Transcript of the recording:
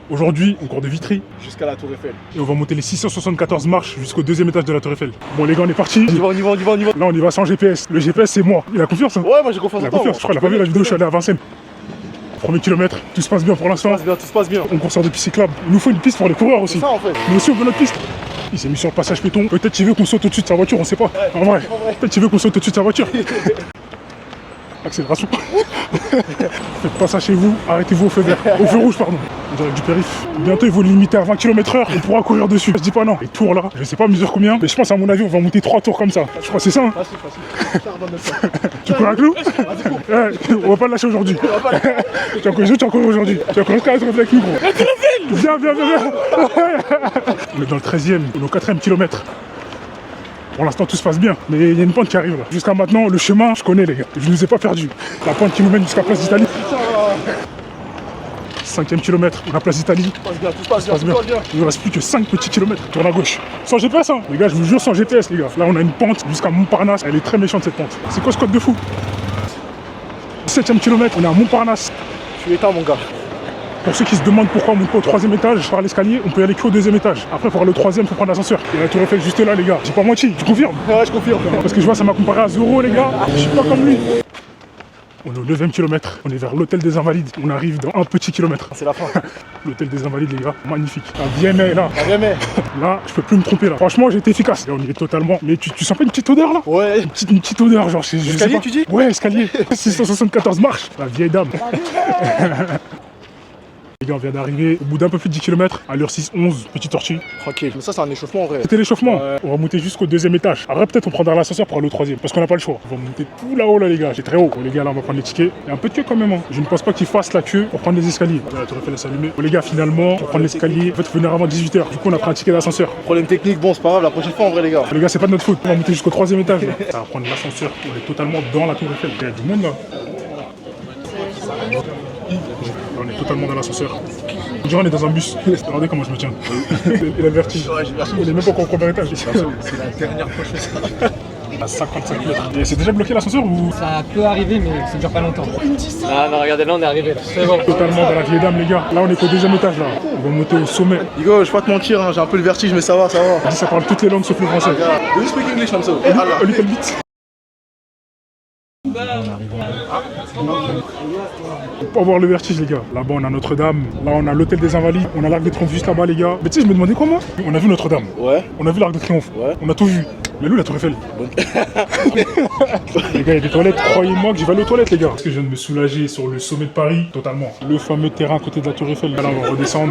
Aujourd'hui, on court de Vitry jusqu'à la Tour Eiffel. et on va monter les 674 marches jusqu'au deuxième étage de la Tour Eiffel. Bon les gars, on est parti. On y va. Là, on y va sans GPS. Le GPS, c'est moi. Il a confiance, hein? Ouais, moi j'ai confiance Il en a toi. confiance. Je crois qu'il a pas vu la vidéo, je suis allé à Vincennes. Premier kilomètre, tout se passe bien pour l'instant. Tout se passe bien. On court sur des pistes cyclables. Il nous faut une piste pour les coureurs aussi. C'est ça en fait. Nous aussi, on veut notre piste. Il s'est mis sur le passage piéton. Peut-être qu'il veut qu'on saute au-dessus de sa voiture, on sait pas. En vrai. Peut-être qu'il veut qu'on saute au-dessus de sa voiture. Accélération. Faites pas ça chez vous, arrêtez-vous au feu vert. Au feu rouge, pardon. On dirait du périph. Bientôt, ils vont le limiter à 20 km/h. On pourra courir dessus. Je dis pas non. Les tours là, je sais pas mesure combien, mais je pense à mon avis, on va monter 3 tours comme ça. Je crois que c'est ça. Hein. Facile. Tu cours avec nous? On va pas le lâcher aujourd'hui. Tu vas courir aujourd'hui. Tu vas courir avec nous, gros. Viens. On est dans le 13e, on est au 4e kilomètre. Pour l'instant, tout se passe bien, mais il y a une pente qui arrive là. Jusqu'à maintenant, le chemin, je connais les gars. Je ne nous ai pas perdus. La pente qui nous mène jusqu'à Place d'Italie. 5e kilomètre, on a Place d'Italie. Tout se passe bien. Il ne reste plus que 5 petits kilomètres. Tourne à gauche. Sans GPS, hein. Les gars, je vous jure, sans GPS, les gars. Là, on a une pente jusqu'à Montparnasse. Elle est très méchante cette pente. C'est quoi ce code de fou? 7e kilomètre, on est à Montparnasse. Je suis éteint, mon gars. Pour ceux qui se demandent pourquoi on monte pas au 3e étage par l'escalier, on peut y aller qu'au 2e étage. Après, pour aller au 3e, il faut prendre l'ascenseur. Il y a la Tour Eiffel juste là, les gars. J'ai pas menti, tu confirmes? Ouais, je confirme. Parce que je vois, ça m'a comparé à Zoro, les gars. Je suis pas comme lui. On est au 9e kilomètre. On est vers l'hôtel des Invalides. On arrive dans un petit kilomètre. C'est la fin. L'hôtel des Invalides, les gars. Magnifique. La vieille là. mais. Là, je peux plus me tromper là. Franchement, j'ai été efficace. Là, on y est totalement. Mais tu sens pas une petite odeur là? Ouais. Une petite odeur, genre. Je sais Escalier, pas. tu dis? Ouais, escalier. 674 marches. La vieille dame. Les gars, on vient d'arriver au bout d'un peu plus de 10 km à l'heure 6-11, petite tortue. Tranquille. Mais ça, c'est un échauffement en vrai. C'était l'échauffement. Ouais. On va monter jusqu'au 2e étage. Après, peut-être on prendra l'ascenseur pour aller au 3e. Parce qu'on n'a pas le choix. On va monter tout là-haut, là, les gars. C'est très haut. Bon, les gars, là, on va prendre les tickets. Il y a un peu de queue quand même. Hein. Je ne pense pas qu'ils fassent la queue pour prendre les escaliers. Voilà, la Tour Eiffel, s'allumer. Bon, les gars, finalement, pour prendre l'escalier, en fait, il faut venir avant 18h. Du coup, on a pris un ticket d'ascenseur. Problème technique, bon, c'est pas grave, la prochaine fois en vrai, les gars. Les gars, c'est pas de notre faute. On va monter jusqu'au 3e étage. Là. Ça va prendre l'ascenseur. On est totalement dans la Tour Eiffel. Il y a du monde là. Là, on est totalement dans l'ascenseur. On dirait on est dans un bus. Regardez comment je me tiens. Il a le vertige. Ouais, j'ai vertige. On est même pas encore au premier étage. C'est la dernière fois que je fais ça. À 55 mètres. Et c'est déjà bloqué l'ascenseur ou? Ça peut arriver, mais ça dure pas longtemps. Ah non, regardez, là on est arrivé. C'est bon. Totalement dans la vieille dame, les gars. Là, on est qu'au 2e étage là. On va monter au sommet. Hugo, je vais pas te mentir, hein, j'ai un peu le vertige, mais ça va. On dit ça parle toutes les langues sauf le français. Do you speak English, man? A little bit. Pour voir le vertige, les gars. Là-bas, on a Notre-Dame. Là, on a l'hôtel des Invalides. On a l'Arc de Triomphe juste là-bas, les gars. Mais tu sais, je me demandais quoi, moi? On a vu Notre-Dame. Ouais. On a vu l'Arc de Triomphe. Ouais. On a tout vu. Mais lui, la Tour Eiffel. Les gars, il y a des toilettes. Croyez-moi que je vais aller aux toilettes, les gars. Parce que je viens de me soulager sur le sommet de Paris, totalement. Le fameux terrain à côté de la Tour Eiffel. Là, on va redescendre.